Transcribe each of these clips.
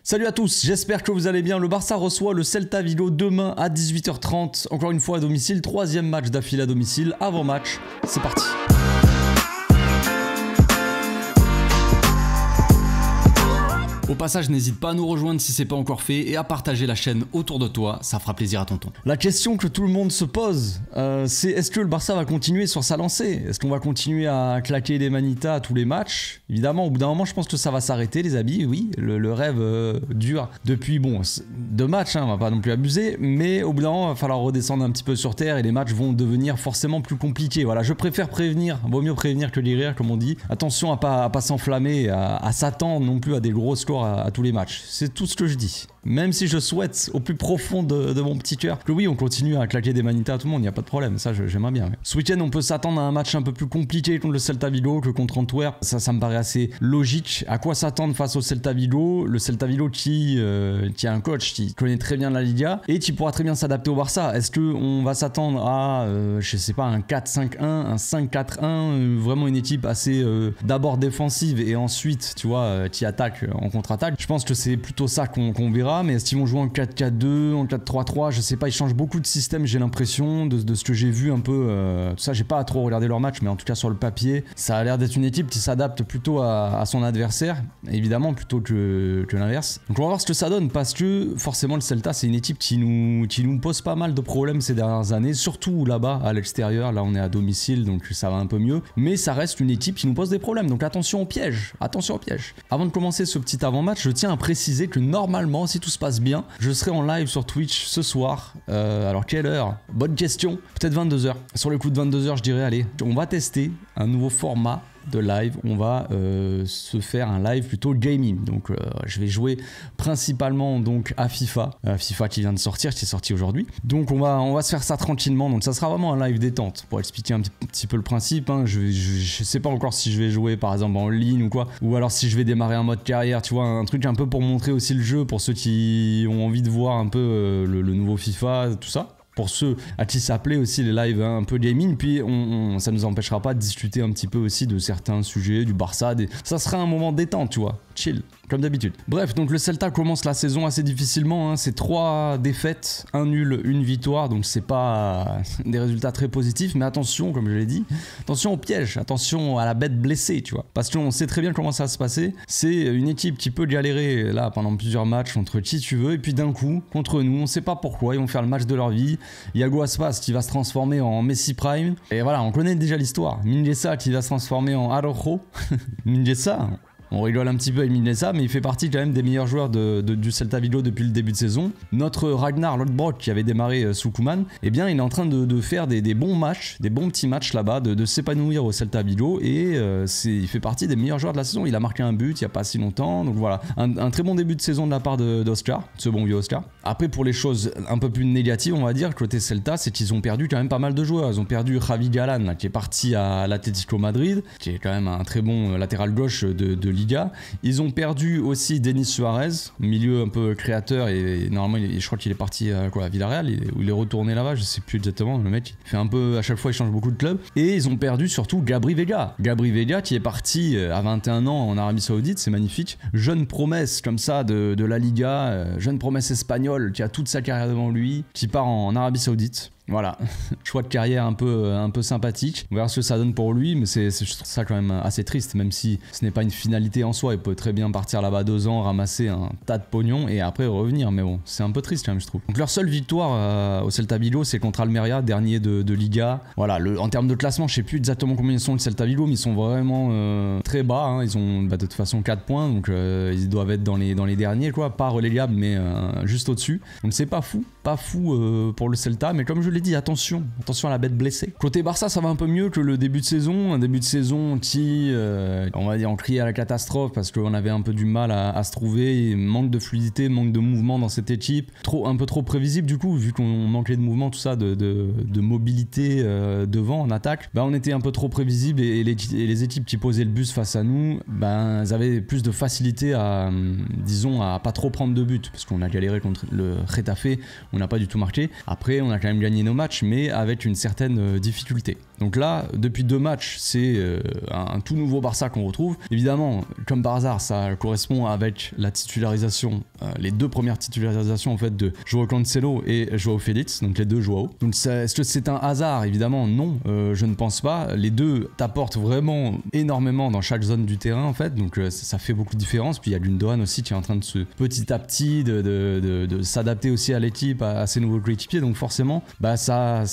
Salut à tous, j'espère que vous allez bien. Le Barça reçoit le Celta Vigo demain à 18h30. Encore une fois à domicile, troisième match d'affilée à domicile. Avant match, c'est parti. Au passage, n'hésite pas à nous rejoindre si c'est pas encore fait et à partager la chaîne autour de toi, ça fera plaisir à tonton. La question que tout le monde se pose, c'est est-ce que le Barça va continuer sur sa lancée? Est-ce qu'on va continuer à claquer des manitas à tous les matchs? Évidemment, au bout d'un moment, je pense que ça va s'arrêter, les amis. Oui, le rêve dure depuis, deux matchs, on va pas non plus abuser, mais au bout d'un moment, il va falloir redescendre un petit peu sur terre et les matchs vont devenir forcément plus compliqués. Voilà, je préfère prévenir, vaut mieux prévenir que guérir, comme on dit. Attention à pas s'enflammer, à s'attendre non plus à des gros scores à tous les matchs. C'est tout ce que je dis. Même si je souhaite au plus profond de mon petit cœur que oui, on continue à claquer des manitas à tout le monde, il n'y a pas de problème, ça j'aimerais bien. Mais ce week-end, on peut s'attendre à un match un peu plus compliqué contre le Celta Vigo que contre Antwerp. Ça me paraît assez logique. À quoi s'attendre face au Celta Vigo? Le Celta Vigo qui a un coach qui connaît très bien la Liga et qui pourra très bien s'adapter au Barça. Est-ce qu'on va s'attendre à, je sais pas, un 4-5-1, un 5-4-1, vraiment une équipe assez d'abord défensive et ensuite, tu vois, qui attaque en contre-attaque? Je pense que c'est plutôt ça qu'on verra. Mais est-ce qu'ils vont jouer en 4-4-2, en 4-3-3? Je sais pas, ils changent beaucoup de systèmes, j'ai l'impression, de ce que j'ai vu un peu. Tout ça, j'ai pas trop regardé leur match, mais en tout cas sur le papier, ça a l'air d'être une équipe qui s'adapte plutôt à son adversaire, évidemment, plutôt que l'inverse. Donc on va voir ce que ça donne, parce que forcément le Celta, c'est une équipe qui nous pose pas mal de problèmes ces dernières années, surtout là-bas, à l'extérieur. Là, on est à domicile, donc ça va un peu mieux. Mais ça reste une équipe qui nous pose des problèmes, donc attention au piège, attention au piège. Avant de commencer ce petit avant-match, je tiens à préciser que normalement, si tout se passe bien, je serai en live sur Twitch ce soir. Alors quelle heure? Bonne question. Peut-être 22h. Sur le coup de 22h, je dirais allez, on va tester un nouveau format de live. On va se faire un live plutôt gaming. Donc je vais jouer principalement donc à FIFA. FIFA qui vient de sortir, qui est sorti aujourd'hui. Donc on va se faire ça tranquillement. Donc ça sera vraiment un live détente pour expliquer un petit peu le principe. Hein. Je sais pas encore si je vais jouer par exemple en ligne ou quoi. Ou alors si je vais démarrer un mode carrière. Tu vois, un truc un peu pour montrer aussi le jeu pour ceux qui ont envie de voir un peu le nouveau FIFA, tout ça. Pour ceux à qui ça plaît aussi les lives un peu gaming, puis ça nous empêchera pas de discuter un petit peu aussi de certains sujets, du Barça, ça sera un moment détente, tu vois, chill, comme d'habitude. Bref, donc le Celta commence la saison assez difficilement, hein. C'est 3 défaites, 1 nul, 1 victoire, donc c'est pas des résultats très positifs, mais attention, comme je l'ai dit, attention au piège, attention à la bête blessée, tu vois, parce qu'on sait très bien comment ça va se passer. C'est une équipe qui peut galérer là pendant plusieurs matchs contre qui tu veux, et puis d'un coup, contre nous, on sait pas pourquoi, ils vont faire le match de leur vie. Yago Aspas qui va se transformer en Messi Prime. Et voilà, on connaît déjà l'histoire. Mingueza qui va se transformer en Araujo. Mingueza, on rigole un petit peu avec Mingueza, mais il fait partie quand même des meilleurs joueurs du Celta Vigo depuis le début de saison. Notre Ragnar Lodbrok qui avait démarré sous Koeman, eh bien il est en train de faire des bons matchs, des bons petits matchs là-bas, de s'épanouir au Celta Vigo, et il fait partie des meilleurs joueurs de la saison. Il a marqué un but il n'y a pas si longtemps, donc voilà, un très bon début de saison de la part d'Oscar, ce bon vieux Oscar. Après, pour les choses un peu plus négatives, on va dire, côté Celta, c'est qu'ils ont perdu quand même pas mal de joueurs. Ils ont perdu Javi Galan, là, qui est parti à l'Atlético Madrid, qui est quand même un très bon latéral gauche de Liga. Ils ont perdu aussi Denis Suarez, milieu un peu créateur, et normalement, je crois qu'il est parti à Villarreal, où il est retourné là-bas, je sais plus exactement, le mec fait un peu, à chaque fois il change beaucoup de clubs. Et ils ont perdu surtout Gabri Veiga. Gabri Veiga qui est parti à 21 ans en Arabie Saoudite, c'est magnifique. Jeune promesse comme ça de la Liga, jeune promesse espagnole qui a toute sa carrière devant lui, qui part en Arabie Saoudite. Voilà, choix de carrière un peu sympathique. On verra ce que ça donne pour lui, mais je trouve ça quand même assez triste, même si ce n'est pas une finalité en soi. Il peut très bien partir là-bas 2 ans, ramasser un tas de pognon et après revenir. Mais bon, c'est un peu triste quand même, je trouve. Donc leur seule victoire au Celta Vigo, c'est contre Almeria, dernier de Liga. Voilà, en termes de classement, je sais plus exactement combien ils sont le Celta Vigo, mais ils sont vraiment très bas. Hein. Ils ont de toute façon 4 points, donc ils doivent être dans les derniers, quoi. Pas relégables, mais juste au-dessus. Donc c'est pas fou pour le Celta, mais comme je l'ai dit, attention à la bête blessée. Côté Barça, ça va un peu mieux que le début de saison, un début de saison qui, on va dire, on criait à la catastrophe parce qu'on avait un peu du mal à se trouver, manque de fluidité, manque de mouvement dans cette équipe, un peu trop prévisible du coup, vu qu'on manquait de mouvement, tout ça, de mobilité devant en attaque, bah on était un peu trop prévisible et les équipes qui posaient le bus face à nous, ben elles avaient plus de facilité à pas trop prendre de but, parce qu'on a galéré contre le Getafe, on n'a pas du tout marqué. Après, on a quand même gagné nos matchs, mais avec une certaine difficulté. Donc là, depuis 2 matchs, c'est un tout nouveau Barça qu'on retrouve. Évidemment, comme par hasard, ça correspond avec la titularisation, les 2 premières titularisations en fait de Joao Cancelo et Joao Félix, donc les 2 Joao. Donc est-ce que c'est un hasard? Évidemment non, je ne pense pas. Les 2 t'apportent vraiment énormément dans chaque zone du terrain en fait, donc ça fait beaucoup de différence. Puis il y a Gundogan aussi qui est en train de se petit à petit de s'adapter aussi à l'équipe, à ses nouveaux coéquipiers, donc forcément bah ça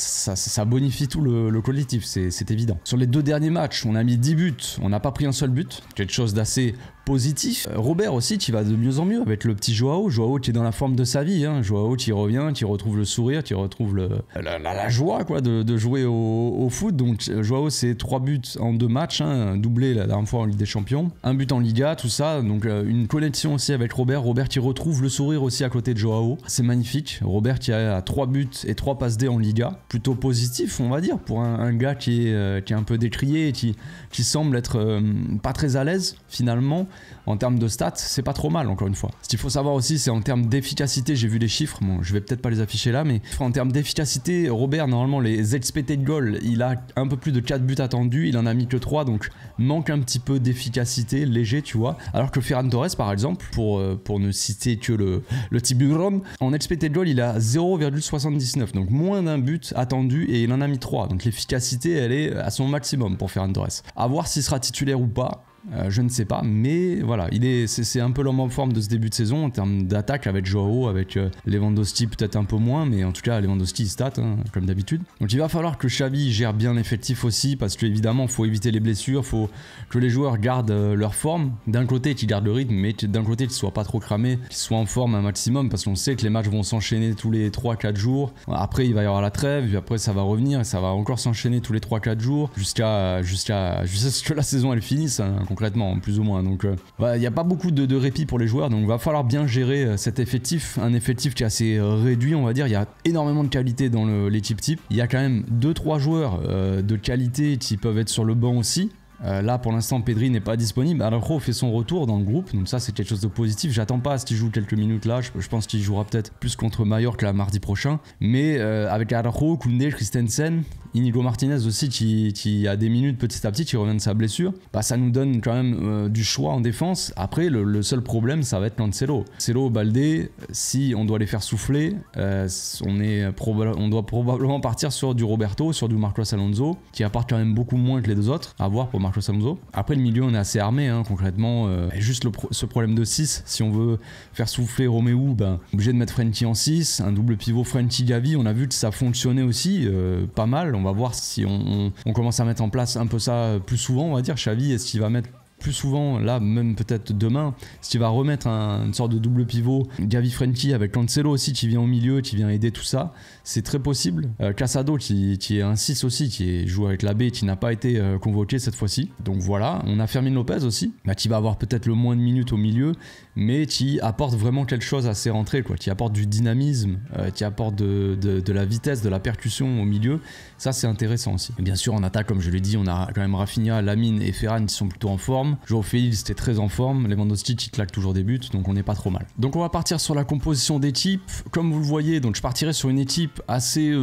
bonifie tout le collectif, c'est évident. Sur les 2 derniers matchs, on a mis 10 buts, on n'a pas pris un seul but, quelque chose d'assez positif. Robert aussi qui va de mieux en mieux avec le petit Joao qui est dans la forme de sa vie, hein. Joao qui revient, qui retrouve le sourire, qui retrouve la joie quoi de jouer au foot. Donc Joao c'est 3 buts en 2 matchs, hein, doublé la dernière fois en Ligue des Champions, 1 but en Liga, tout ça, donc une connexion aussi avec Robert qui retrouve le sourire aussi à côté de Joao, c'est magnifique. Robert qui a 3 buts et 3 passes D en Liga, plutôt positif on va dire pour un gars qui est un peu décrié et qui semble être pas très à l'aise finalement. En termes de stats, c'est pas trop mal encore une fois. Ce qu'il faut savoir aussi, c'est en termes d'efficacité, j'ai vu les chiffres, bon je vais peut-être pas les afficher là, mais en termes d'efficacité, Robert normalement les expected goals, il a un peu plus de 4 buts attendus, il en a mis que 3, donc manque un petit peu d'efficacité, léger tu vois, alors que Ferran Torres par exemple, pour ne citer que le Tiburon, en expected goal il a 0,79, donc moins d'un but attendu et il en a mis 3, donc l'efficacité elle est à son maximum pour Ferran Torres. À voir s'il sera titulaire ou pas. Je ne sais pas, mais voilà, c'est un peu l'homme en forme de ce début de saison en termes d'attaque avec Joao, avec Lewandowski peut-être un peu moins, mais en tout cas Lewandowski il stat hein, comme d'habitude. Donc il va falloir que Xavi gère bien l'effectif aussi, parce que évidemment il faut éviter les blessures, il faut que les joueurs gardent leur forme, d'un côté qu'ils gardent le rythme, mais d'un côté qu'ils soient pas trop cramés, qu'ils soient en forme un maximum, parce qu'on sait que les matchs vont s'enchaîner tous les 3-4 jours, après il va y avoir la trêve, puis après ça va revenir et ça va encore s'enchaîner tous les 3-4 jours jusqu'à ce que la saison elle finisse hein, concrètement plus ou moins. Donc il n'y a pas beaucoup de répit pour les joueurs, donc il va falloir bien gérer cet effectif, un effectif qui est assez réduit on va dire. Il y a énormément de qualité dans l'équipe type, il y a quand même 2-3 joueurs de qualité qui peuvent être sur le banc aussi. Là pour l'instant Pedri n'est pas disponible, Araujo fait son retour dans le groupe, donc ça c'est quelque chose de positif. J'attends pas à ce qu'il joue quelques minutes là, je pense qu'il jouera peut-être plus contre Mallorca là mardi prochain, mais avec Araujo, Koundé, Christensen, Inigo Martinez aussi qui a des minutes petit à petit, qui revient de sa blessure, bah ça nous donne quand même du choix en défense. Après le seul problème ça va être Cancelo, Baldé, si on doit les faire souffler, on doit probablement partir sur du Roberto, sur du Marcos Alonso, qui apporte quand même beaucoup moins que les 2 autres, à voir pour Marcos Alonso. Après le milieu on est assez armé hein, concrètement, juste ce problème de 6, si on veut faire souffler Romeu, ben obligé de mettre Frenkie en 6, un double pivot Frenkie-Gavi, on a vu que ça fonctionnait aussi pas mal. On va voir si on commence à mettre en place un peu ça plus souvent on va dire. Xavi, est-ce qu'il va mettre plus souvent, là même peut-être demain, si tu vas remettre une sorte de double pivot Gavi Frenkie avec Cancelo aussi qui vient au milieu, qui vient aider tout ça, c'est très possible. Casado qui est un 6 aussi, qui joue avec la B, qui n'a pas été convoqué cette fois-ci. Donc voilà, on a Fermin Lopez aussi, qui va avoir peut-être le moins de minutes au milieu, mais qui apporte vraiment quelque chose à ses rentrées, quoi, qui apporte du dynamisme, qui apporte de la vitesse, de la percussion au milieu. Ça c'est intéressant aussi. Et bien sûr en attaque, comme je l'ai dit, on a quand même Rafinha, Lamine et Ferran qui sont plutôt en forme. Joao Félix était très en forme, Lewandowski qui claque toujours des buts, donc on n'est pas trop mal. Donc on va partir sur la composition d'équipe. Comme vous le voyez, donc je partirai sur une équipe assez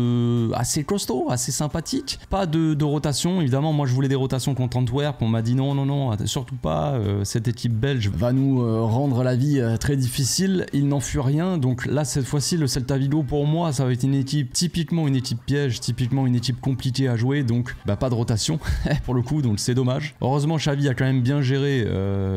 costaud, assez sympathique. Pas de rotation, évidemment. Moi je voulais des rotations contre Antwerp, on m'a dit non, surtout pas. Cette équipe belge va nous rendre la vie très difficile. Il n'en fut rien. Donc là cette fois-ci le Celta Vigo pour moi ça va être une équipe typiquement une équipe piège, typiquement une équipe compliquée à jouer. Donc pas de rotation pour le coup, donc c'est dommage. Heureusement Xavi a quand même bien géré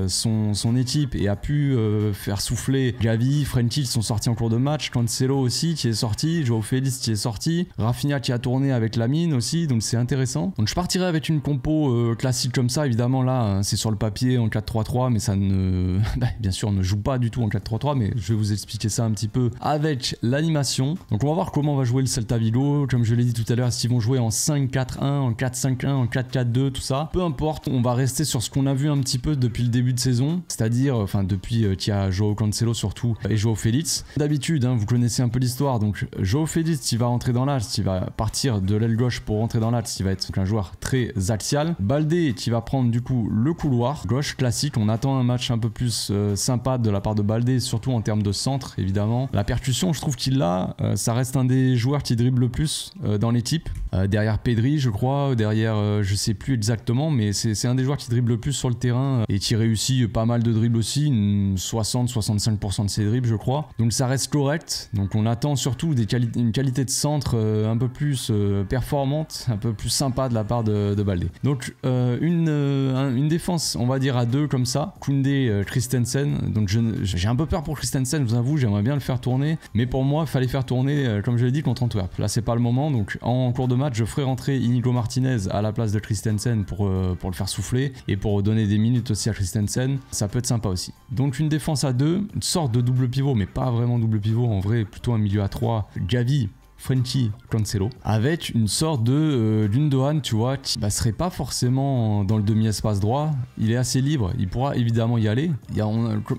son équipe et a pu faire souffler Gavi, Frenkie qui sont sortis en cours de match, Cancelo aussi qui est sorti, Joao Félix qui est sorti, Rafinha qui a tourné avec Lamine aussi, donc c'est intéressant. Donc je partirai avec une compo classique comme ça, évidemment là c'est sur le papier en 4-3-3, mais ça ne bien sûr on ne joue pas du tout en 4-3-3, mais je vais vous expliquer ça un petit peu avec l'animation. Donc on va voir comment va jouer le Celta Vigo. Comme je l'ai dit tout à l'heure, est-ce qu'ils vont jouer en 5-4-1, en 4-5-1, en 4-4-2, tout ça, peu importe, on va rester sur ce qu'on a vu un petit peu depuis le début de saison, c'est-à-dire depuis qu'il y a Joao Cancelo surtout et Joao Félix. D'habitude vous connaissez un peu l'histoire, donc Joao Félix il va rentrer dans l'axe, il va partir de l'aile gauche pour rentrer dans l'axe, il va être un joueur très axial. Baldé qui va prendre du coup le couloir gauche classique. On attend un match un peu plus sympa de la part de Baldé, surtout en termes de centre évidemment. La percussion je trouve qu'il l'a, ça reste un des joueurs qui dribble le plus dans l'équipe, derrière Pedri je crois, derrière je sais plus exactement, mais c'est un des joueurs qui dribble le plus sur le terrain et qui réussit pas mal de dribbles aussi, 60-65% de ses dribbles je crois, donc ça reste correct. Donc on attend surtout une qualité de centre un peu plus performante, un peu plus sympa de la part de Baldé. Donc une défense on va dire à deux comme ça, Koundé, Christensen. Donc j'ai un peu peur pour Christensen, je vous avoue, j'aimerais bien le faire tourner, mais pour moi il fallait faire tourner comme je l'ai dit contre Antwerp. Là c'est pas le moment, donc en cours de match je ferai rentrer Inigo Martinez à la place de Christensen pour le faire souffler et pour donner des minutes aussi à Christensen, ça peut être sympa aussi. Donc une défense à deux, une sorte de double pivot, mais pas vraiment double pivot, en vrai plutôt un milieu à 3, Gavi, Frenkie, Cancelo, avec une sorte de Gundogan, tu vois, qui serait pas forcément dans le demi-espace droit, il est assez libre, il pourra évidemment y aller.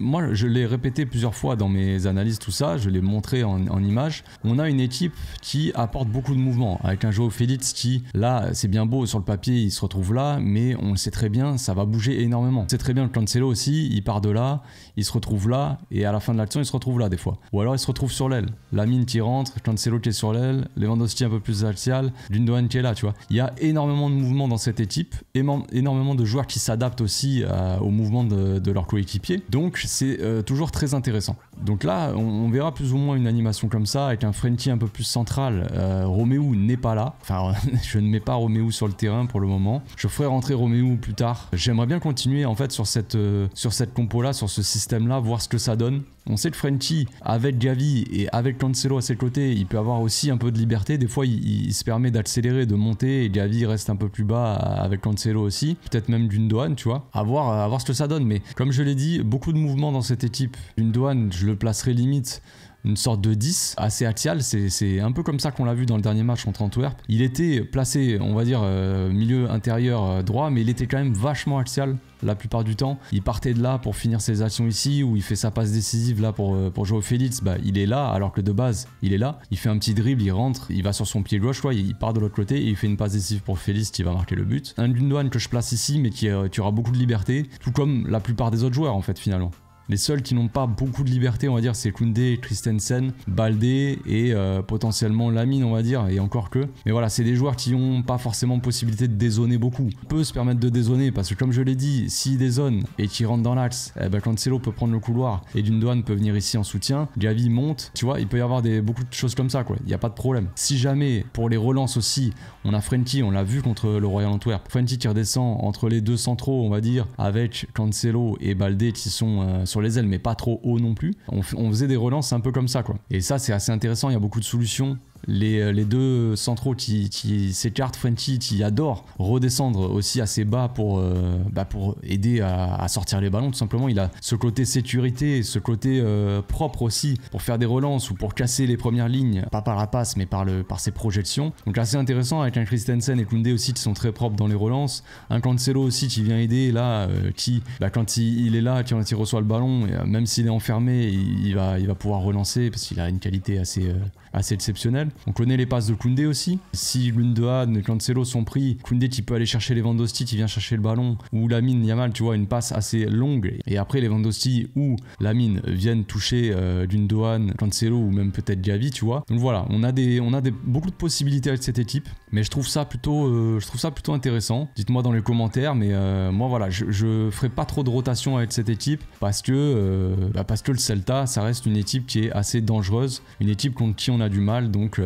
Moi je l'ai répété plusieurs fois dans mes analyses, tout ça, je l'ai montré en image, on a une équipe qui apporte beaucoup de mouvement, avec un Joao Félix qui, là c'est bien beau sur le papier, il se retrouve là, mais on le sait très bien, ça va bouger énormément. C'est très bien que Cancelo aussi, il part de là, il se retrouve là, et à la fin de l'action il se retrouve là des fois. Ou alors il se retrouve sur l'aile, Lamine qui rentre, Cancelo qui est sur l'aile, Lewandowski un peu plus axial, Gundogan qui est là, tu vois. Il y a énormément de mouvements dans cette équipe, énormément de joueurs qui s'adaptent aussi au mouvement de leurs coéquipiers, donc c'est toujours très intéressant. Donc là on verra plus ou moins une animation comme ça avec un Frenkie un peu plus central. Roméo n'est pas là, enfin je ne mets pas Roméo sur le terrain pour le moment, je ferai rentrer Roméo plus tard. J'aimerais bien continuer en fait sur cette compo là, sur ce système là, voir ce que ça donne. On sait que Frenkie avec Gavi et avec Cancelo à ses côtés, il peut avoir aussi un peu de liberté, des fois il se permet d'accélérer, de monter, et Gavi reste un peu plus bas avec Cancelo aussi, peut-être même Gundogan, tu vois, à voir ce que ça donne. Mais comme je l'ai dit, beaucoup de mouvements dans cette équipe. Gundogan, je le placerai limite une sorte de 10 assez axial, c'est un peu comme ça qu'on l'a vu dans le dernier match contre Antwerp. Il était placé, on va dire, milieu intérieur droit, mais il était quand même vachement axial la plupart du temps. Il partait de là pour finir ses actions ici, où il fait sa passe décisive là pour Joao Félix, il est là, alors que de base il est là, il fait un petit dribble, il rentre, il va sur son pied gauche, quoi, il part de l'autre côté et il fait une passe décisive pour Félix qui va marquer le but. Un Gundogan que je place ici, mais qui aura beaucoup de liberté, tout comme la plupart des autres joueurs en fait finalement. Les seuls qui n'ont pas beaucoup de liberté, on va dire, c'est Koundé, Christensen, Baldé et potentiellement Lamine, on va dire, et encore que. Mais voilà, c'est des joueurs qui n'ont pas forcément possibilité de dézoner beaucoup. On peut se permettre de dézoner parce que, comme je l'ai dit, s'il dézone et qu'il rentre dans l'axe, Cancelo peut prendre le couloir et Gundogan peut venir ici en soutien. Gavi monte, tu vois, il peut y avoir beaucoup de choses comme ça, quoi. Il n'y a pas de problème. Si jamais, pour les relances aussi, on a Frenkie, on l'a vu contre le Royal Antwerp, Frenkie qui redescend entre les deux centraux, on va dire, avec Cancelo et Baldé qui sont sur les ailes mais pas trop haut non plus, on faisait des relances un peu comme ça, quoi. Et ça c'est assez intéressant, il y a beaucoup de solutions. Les deux centraux qui s'écartent, Frenkie qui adore redescendre aussi assez bas pour aider à sortir les ballons tout simplement. Il a ce côté sécurité, ce côté propre aussi pour faire des relances ou pour casser les premières lignes, pas par la passe mais par ses projections. Donc assez intéressant avec un Christensen et Koundé aussi qui sont très propres dans les relances. Un Cancelo aussi qui vient aider là, quand il est là, quand il reçoit le ballon, même s'il est enfermé, il va pouvoir relancer parce qu'il a une qualité assez exceptionnelle. On connaît les passes de Koundé aussi. Si Gundogan et Cancelo sont pris, Koundé qui peut aller chercher Lewandowski qui vient chercher le ballon, ou Lamine Yamal, tu vois, une passe assez longue, et après Lewandowski ou Lamine viennent toucher Gundogan, Cancelo ou même peut-être Gavi, tu vois. Donc voilà, on a beaucoup de possibilités avec cette équipe, mais je trouve ça plutôt intéressant. Dites-moi dans les commentaires, mais moi voilà, je ferai pas trop de rotation avec cette équipe parce que le Celta, ça reste une équipe qui est assez dangereuse, une équipe contre qui on a du mal, donc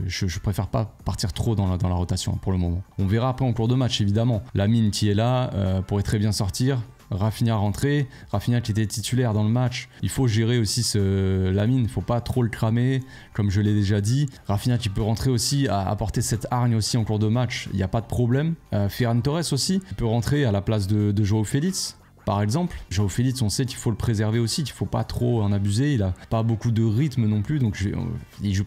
je préfère pas partir trop dans la rotation pour le moment. On verra après en cours de match évidemment. Lamine qui est là pourrait très bien sortir. Raphinha rentré, Raphinha qui était titulaire dans le match, il faut gérer aussi Lamine, il faut pas trop le cramer comme je l'ai déjà dit. Raphinha qui peut rentrer aussi, apporter cette hargne aussi en cours de match, il n'y a pas de problème. Ferran Torres aussi, il peut rentrer à la place de Joao Félix. Par exemple, Joao Félix, on sait qu'il faut le préserver aussi, qu'il ne faut pas trop en abuser, il a pas beaucoup de rythme non plus, donc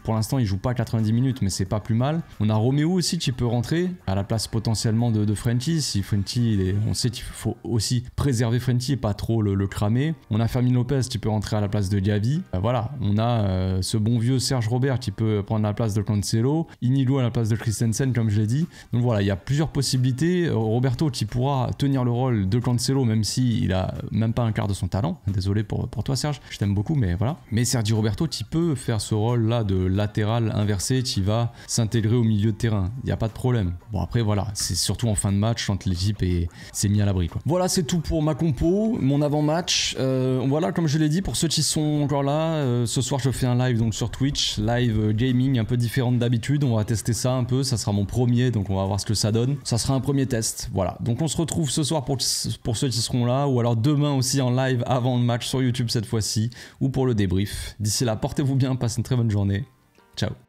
pour l'instant il joue pas 90 minutes, mais c'est pas plus mal. On a Roméo aussi qui peut rentrer à la place potentiellement de Frenkie, si Frenkie, on sait qu'il faut aussi préserver Frenkie et pas trop le cramer. On a Fermin Lopez qui peut rentrer à la place de Gavi, voilà, on a ce bon vieux Serge Robert qui peut prendre la place de Cancelo, Inigo à la place de Christensen comme je l'ai dit, donc voilà, il y a plusieurs possibilités. Roberto qui pourra tenir le rôle de Cancelo même si lui, il a même pas un quart de son talent. Désolé pour toi, Serge, je t'aime beaucoup, mais voilà. Mais Sergi Roberto, tu peux faire ce rôle-là de latéral inversé, tu vas s'intégrer au milieu de terrain. Il n'y a pas de problème. Bon, après, voilà, c'est surtout en fin de match quand l'équipe s'est mis à l'abri, quoi. Voilà, c'est tout pour ma compo, mon avant-match. Voilà, comme je l'ai dit, pour ceux qui sont encore là, ce soir, je fais un live donc sur Twitch, live gaming un peu différent d'habitude. On va tester ça un peu. Ça sera mon premier, donc on va voir ce que ça donne. Ça sera un premier test. Voilà. Donc on se retrouve ce soir pour ceux qui seront là, ou alors demain aussi en live avant le match sur YouTube cette fois-ci, ou pour le débrief. D'ici là, portez-vous bien, passez une très bonne journée. Ciao.